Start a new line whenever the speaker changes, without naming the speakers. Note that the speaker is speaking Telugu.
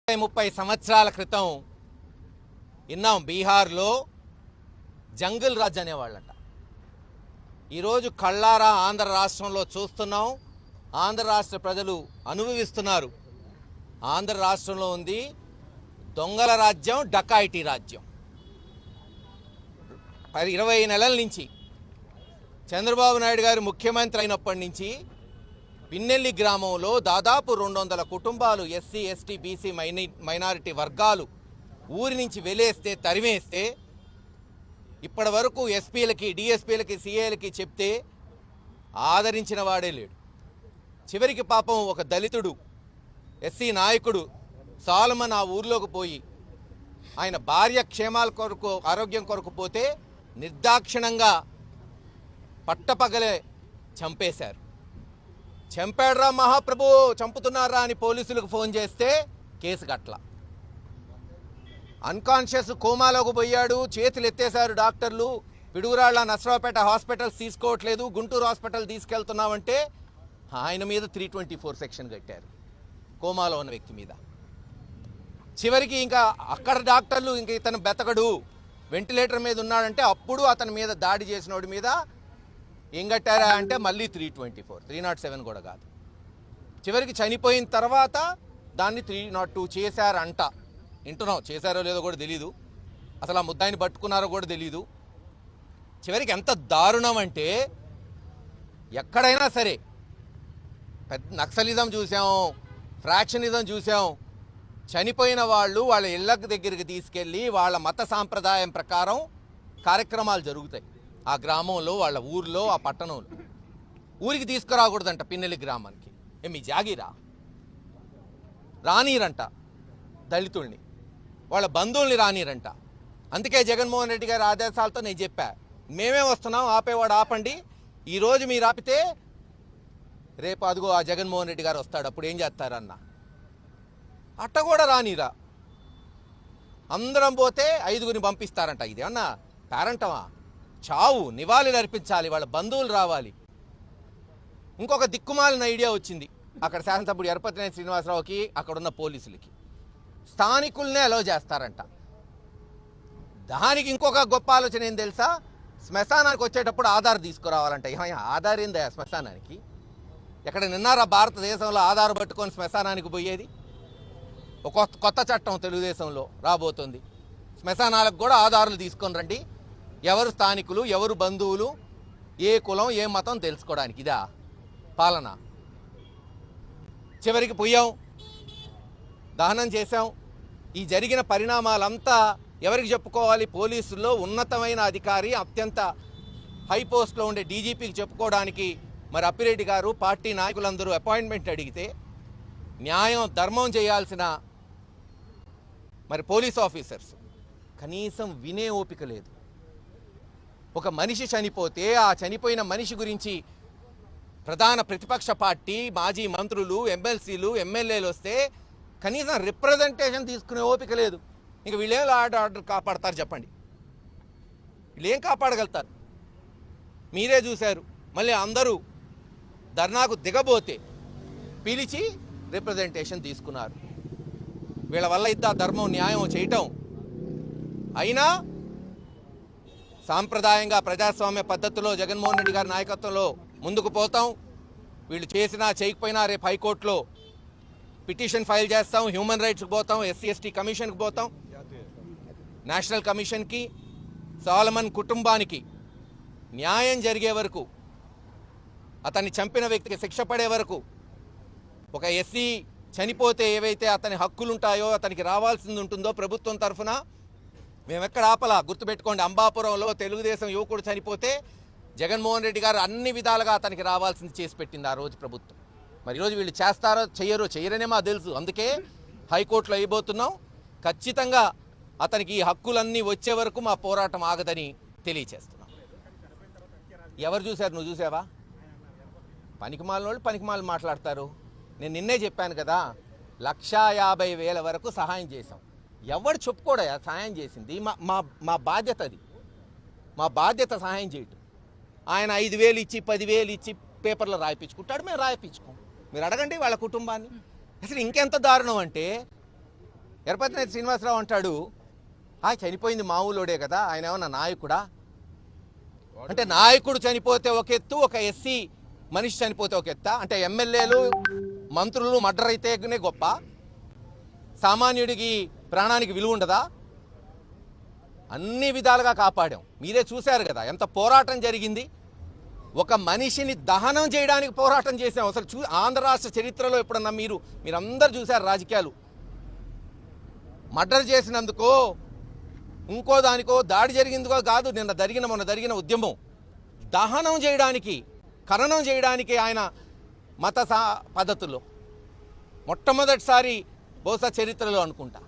30 సంవత్సరాల క్రితం విన్నాం బీహార్లో జంగిల్ రాజ్ అనేవాళ్ళంట. ఈరోజు కళ్ళారా ఆంధ్ర రాష్ట్రంలో చూస్తున్నాం. ఆంధ్ర రాష్ట్ర ప్రజలు అనుభవిస్తున్నారు. ఆంధ్ర రాష్ట్రంలో ఉంది దొంగల రాజ్యం, డకాయిటీ రాజ్యం. 20 నెలల నుంచి చంద్రబాబు నాయుడు గారు ముఖ్యమంత్రి అయినప్పటి నుంచి పిన్నెల్లి గ్రామంలో దాదాపు 200 కుటుంబాలు ఎస్సీ, ఎస్టీ, బీసీ మైనారిటీ వర్గాలు ఊరి నుంచి వెలేస్తే, తరిమేస్తే ఇప్పటి వరకు ఎస్పీలకి, డిఎస్పీలకి, సిఐలకి చెప్తే ఆదరించిన వాడే లేడు. చివరికి పాపం ఒక దళితుడు ఎస్సీ నాయకుడు సాలమన్ ఆ ఊర్లోకి పోయి ఆయన భార్య క్షేమాల కొరకు, ఆరోగ్యం కొరకు పోతే నిర్దాక్షిణంగా పట్టపగలే చంపేశారు. చంపాడురా మహాప్రభు, చంపుతున్నారా అని పోలీసులకు ఫోన్ చేస్తే కేసు గట్ల. అన్కాన్షియస్ కోమాలోకి పోయాడు. చేతులు ఎత్తేశారు డాక్టర్లు. పిడుగురాళ్ళ, నసరావుపేట హాస్పిటల్స్ తీసుకోవట్లేదు, గుంటూరు హాస్పిటల్ తీసుకెళ్తున్నామంటే ఆయన మీద 324 సెక్షన్ కట్టారు, కోమాలో ఉన్న వ్యక్తి మీద. చివరికి ఇంకా అక్కడ డాక్టర్లు ఇంక ఇతను బెతకడు, వెంటిలేటర్ మీద ఉన్నాడంటే అప్పుడు అతని మీద దాడి చేసినోడి మీద ఏం కట్టారా అంటే మళ్ళీ 324, 307 కూడా కాదు. చివరికి చనిపోయిన తర్వాత దాన్ని 302 చేశారంట. వింటున్నాం, చేశారో లేదో కూడా తెలీదు, అసలు ఆ ముద్దాయిని పట్టుకున్నారో కూడా తెలీదు. చివరికి ఎంత దారుణం అంటే ఎక్కడైనా సరే పెద్ద నక్సలిజం చూసాం, ఫ్రాక్షనిజం చూసాం. చనిపోయిన వాళ్ళు వాళ్ళ ఇళ్ళ దగ్గరికి తీసుకెళ్ళి వాళ్ళ మత సాంప్రదాయం ప్రకారం కార్యక్రమాలు జరుగుతాయి. ఆ గ్రామంలో, వాళ్ళ ఊర్లో, ఆ పట్టణంలో. ఊరికి తీసుకురాకూడదంట పిన్నెల్లి గ్రామానికి. మీ జాగీరా రానీరంట, దళితుల్ని వాళ్ళ బంధువుల్ని రానీరంట. అందుకే జగన్మోహన్ రెడ్డి గారి ఆదేశాలతో నేను చెప్పా, మేమే వస్తున్నాం, ఆపేవాడు ఆపండి. ఈరోజు మీరు ఆపితే రేపు అదిగో ఆ జగన్మోహన్ రెడ్డి గారు వస్తాడు, అప్పుడు ఏం చేస్తారన్న. అట్ట కూడా రానీరా. అందరం పోతే 5గురిని పంపిస్తారంట. ఇదేమన్నా పేరంటమా? చావు, నివాళులు అర్పించాలి, వాళ్ళ బంధువులు రావాలి. ఇంకొక దిక్కుమాలిన ఐడియా వచ్చింది అక్కడ శాసనసభ్యుడు ఎరపతినేని శ్రీనివాసరావుకి, అక్కడున్న పోలీసులకి. స్థానికులనే అలౌ చేస్తారంట. దానికి ఇంకొక గొప్ప ఆలోచన ఏం తెలుసా? శ్మశానానికి వచ్చేటప్పుడు ఆధార్ తీసుకురావాలంట. ఏమయ్యా ఆధార్ ఏందా శ్మశానానికి? ఎక్కడ నిన్నారా భారతదేశంలో ఆధార్ పట్టుకొని శ్మశానానికి పోయేది? ఒక కొత్త చట్టం తెలుగుదేశంలో రాబోతుంది. శ్మశానాలకు కూడా ఆధారాలు తీసుకొని రండి, ఎవరు స్థానికులు, ఎవరు బంధువులు, ఏ కులం, ఏ మతం తెలుసుకోవడానికి. ఇదా పాలన? చివరికి పోయాం, దహనం చేశాం. ఈ జరిగిన పరిణామాలంతా ఎవరికి చెప్పుకోవాలి? పోలీసుల్లో ఉన్నతమైన అధికారి, అత్యంత హై పోస్ట్లో ఉండే డీజీపీకి చెప్పుకోవడానికి మరి అప్పిరెడ్డి గారు, పార్టీ నాయకులందరూ అపాయింట్మెంట్ అడిగితే న్యాయం, ధర్మం చేయాల్సిన మరి పోలీస్ ఆఫీసర్స్ కనీసం వినే ఓపిక లేదు. ఒక మనిషి చనిపోతే ఆ చనిపోయిన మనిషి గురించి ప్రధాన ప్రతిపక్ష పార్టీ, మాజీ మంత్రులు, ఎమ్మెల్సీలు, ఎమ్మెల్యేలు వస్తే కనీసం రిప్రజెంటేషన్ తీసుకునే ఓపిక లేదు. ఇంక వీళ్ళేం లా అండ్ ఆర్డర్ కాపాడతారు చెప్పండి? వీళ్ళేం కాపాడగలుగుతారు? మీరే చూశారు. మళ్ళీ అందరూ ధర్నాకు దిగబోతే పిలిచి రిప్రజెంటేషన్ తీసుకున్నారు. వీళ్ళ వల్ల ఇద్దా ధర్మం, న్యాయం చేయటం. అయినా సాంప్రదాయంగా ప్రజాస్వామ్య పద్ధతిలో జగన్మోహన్ రెడ్డి గారి నాయకత్వంలో ముందుకు పోతాం. వీళ్ళు చేసినా చేయకపోయినా రేపు హైకోర్టులో పిటిషన్ ఫైల్ చేస్తాం, హ్యూమన్ రైట్స్కి పోతాం, ఎస్సీ ఎస్టీ కమిషన్కి పోతాం, నేషనల్ కమిషన్కి. సాలమన్ కుటుంబానికి న్యాయం జరిగే వరకు, అతన్ని చంపిన వ్యక్తికి శిక్ష పడే వరకు, ఒక ఎస్సీ చనిపోతే ఏవైతే అతని హక్కులు ఉంటాయో, అతనికి రావాల్సింది ఉంటుందో ప్రభుత్వం తరఫున, మేమెక్కడ ఆపలా. గుర్తుపెట్టుకోండి, అంబాపురంలో తెలుగుదేశం యువకుడు చనిపోతే జగన్మోహన్ రెడ్డి గారు అన్ని విధాలుగా అతనికి రావాల్సింది చేసి పెట్టింది ఆ రోజు ప్రభుత్వం. మరి ఈరోజు వీళ్ళు చేస్తారో చెయ్యరనే మాకు తెలుసు. అందుకే హైకోర్టులో అయిపోతున్నాం. ఖచ్చితంగా అతనికి ఈ హక్కులన్నీ వచ్చే వరకు మా పోరాటం ఆగదని తెలియచేస్తున్నాం. ఎవరు చూశారు? నువ్వు చూసావా? పనికిమాలిన వాళ్ళు పనికిమాలి మాట్లాడతారు. నేను నిన్నే చెప్పాను కదా, 1,50,000 వరకు సహాయం చేశాం. ఎవడు చెప్పుకోడా సహాయం చేసింది? మా బాధ్యత అది. మా బాధ్యత సహాయం చేయటం. ఆయన 5,000 ఇచ్చి 10,000 ఇచ్చి పేపర్లో రాయిపించుకుంటాడు, మేము రాయిపించుకోం. మీరు అడగండి వాళ్ళ కుటుంబాన్ని. అసలు ఇంకెంత దారుణం అంటే ఎరపతినేని శ్రీనివాసరావు అంటాడు చనిపోయింది మామూలుడే కదా, ఆయన ఏమన్నా నాయకుడా అంటే? నాయకుడు చనిపోతే ఒక ఎత్తు, ఒక ఎస్సీ మనిషి చనిపోతే ఒక ఎత్తా? అంటే ఎమ్మెల్యేలు మంత్రులు మర్డర్ అయితేనే గొప్ప, సామాన్యుడికి ప్రాణానికి విలువ ఉండదా? అన్ని విధాలుగా కాపాడాం. మీరే చూశారు కదా ఎంత పోరాటం జరిగింది. ఒక మనిషిని దహనం చేయడానికి పోరాటం చేసాం. అసలు ఆంధ్ర రాష్ట్ర చరిత్రలో ఎప్పుడన్నా మీరందరూ చూశారు రాజకీయాలు. మర్డర్ చేసినందుకో ఇంకో దానికో దాడి జరిగిందికో కాదు, మొన్న జరిగిన ఉద్యమం దహనం చేయడానికి, ఖననం చేయడానికి ఆయన మత పద్ధతుల్లో మొట్టమొదటిసారి బహుశా చరిత్రలో అనుకుంటా.